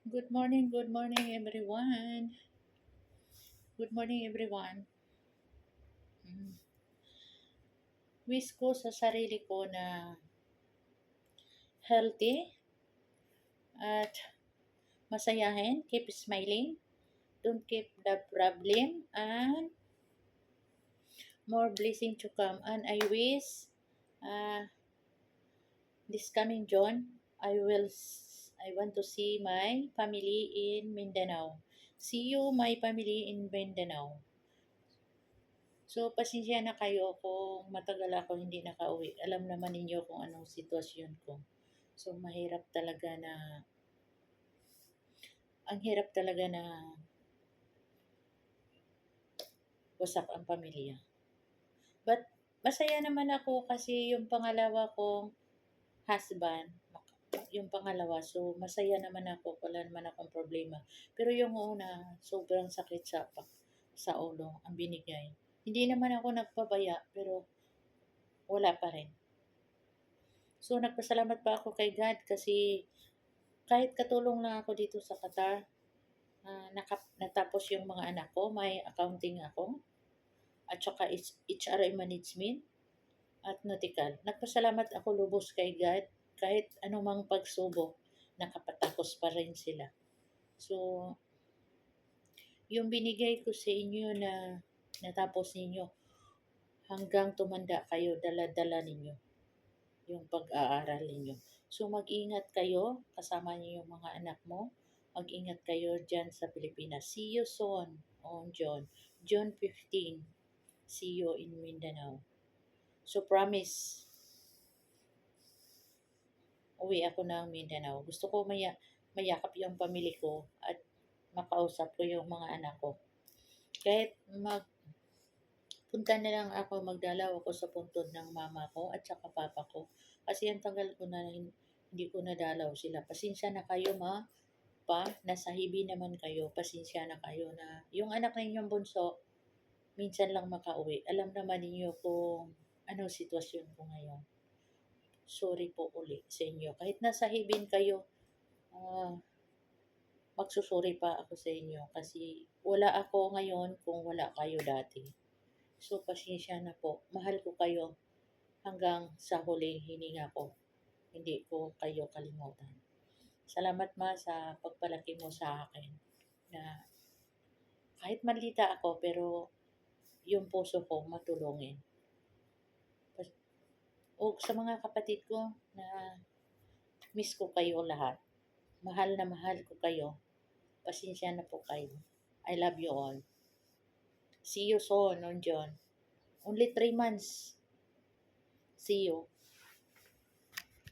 Good morning everyone. Good morning everyone. Mm. Wish ko sa sarili ko na healthy at masayahin, keep smiling, don't keep the problem and more blessing to come. And I wish uh, this coming June I want to see my family in Mindanao. See you my family in Mindanao. So, pasensya na kayo kung matagal ako hindi nakauwi. Alam naman ninyo kung anong sitwasyon ko. So, mahirap talaga na, ang hirap talaga na wasak ang pamilya. But, masaya naman ako kasi yung pangalawa kong husband, yung pangalawa, so masaya naman ako, wala naman akong problema. Pero yung una, sobrang sakit sa ulo ang binigay. Hindi naman ako nagpabaya, pero wala pa rin. So, nagpasalamat pa ako kay God kasi kahit katulong lang ako dito sa Qatar, natapos yung mga anak ko, may accounting ako, at saka HRM management at nautical. Nagpasalamat ako lubos kay God kahit anumang pagsubok, nakapatapos pa rin sila. So, yung binigay ko sa inyo na natapos ninyo, hanggang tumanda kayo, dala-dala ninyo yung pag-aaral ninyo. So mag-ingat kayo, kasama niyo yung mga anak mo. Mag-ingat kayo dyan sa Pilipinas. See you soon on June 15. See you in Mindanao. So promise, uwi ako ng Mindanao. Gusto ko mayakap yung pamilya ko at makausap ko yung mga anak ko. Kahit punta na lang ako, magdalaw ako sa puntod ng mama ko at saka papa ko. Kasi ang tagal ko na hindi ko nadalaw sila. Pasensya na kayo nasa hibi naman kayo. Pasensya na kayo na yung anak ninyong bunso, minsan lang makauwi. Alam naman ninyo kung anong sitwasyon ko ngayon. Sorry po uli sa inyo. Kahit nasa hibin kayo, ah, magsusuri pa ako sa inyo kasi wala ako ngayon kung wala kayo dati. So, pasensya na po. Mahal ko kayo hanggang sa huling hininga ko. Hindi ko kayo kalimutan. Salamat sa pagpalaki mo sa akin na kahit malita ako pero yung puso ko matulungin. O sa mga kapatid ko na miss ko kayo lahat. Mahal na mahal ko kayo. Pasensya na po kayo. I love you all. See you soon on John. Only 3 months. See you.